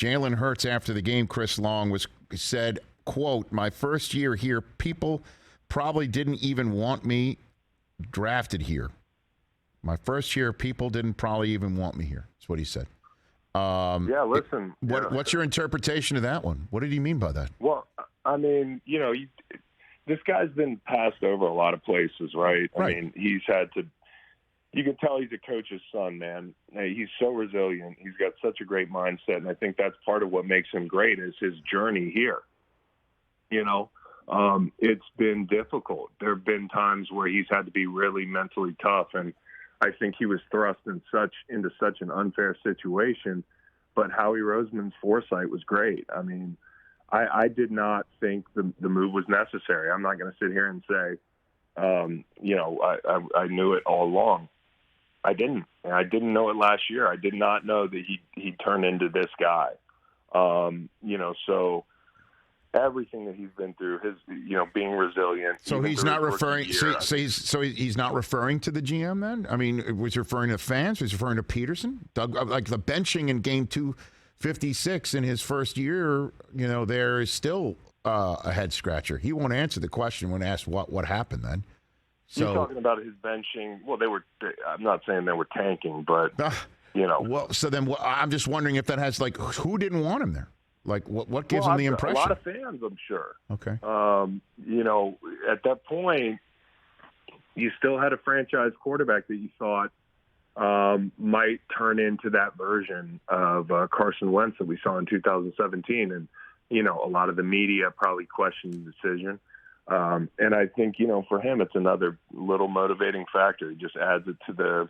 Jalen Hurts after the game, Chris Long said, quote, "My first year here, people probably didn't even want me drafted here. My first year, people didn't probably even want me here." That's what he said. Listen. What's your interpretation of that one? What did he mean by that? Well, I mean, this guy's been passed over a lot of places, right? I mean, he's had to. You can tell he's a coach's son, man. He's so resilient. He's got such a great mindset, and I think that's part of what makes him great is his journey here. It's been difficult. There have been times where he's had to be really mentally tough, and I think he was thrust into such an unfair situation. But Howie Roseman's foresight was great. I mean, I did not think the move was necessary. I'm not going to sit here and say, I knew it all along. I didn't. And I didn't know it last year. I did not know that he'd turn into this guy. So everything that he's been through, his, being resilient. So he's not referring. He's not referring to the GM then. I mean, was he referring to fans? Was he referring to Peterson? Doug, like the benching in Game 256 in his first year. There is still a head scratcher. He won't answer the question when asked what happened then. So you're talking about his benching. Well, I'm not saying they were tanking, but Well, so then I'm just wondering if that has who didn't want him there. Like, what gives him the impression? A lot of fans, I'm sure. Okay. At that point, you still had a franchise quarterback that you thought might turn into that version of Carson Wentz that we saw in 2017. And, a lot of the media probably questioned the decision. And I think, for him, it's another little motivating factor. He just adds it to the,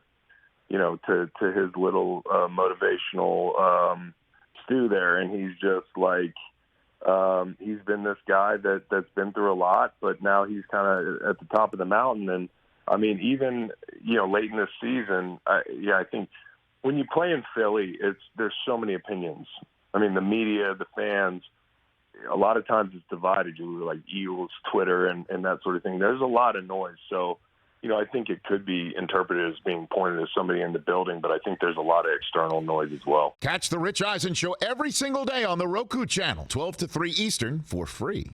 to his little motivational stew there, and he's just he's been this guy that's been through a lot, but now he's kind of at the top of the mountain. And I mean, even late in this season, I think when you play in Philly, there's so many opinions. I mean, the media, the fans, a lot of times it's divided. You like Eagles, Twitter, and that sort of thing. There's a lot of noise, so. I think it could be interpreted as being pointed at somebody in the building, but I think there's a lot of external noise as well. Catch the Rich Eisen Show every single day on the Roku channel, 12 to 3 Eastern, for free.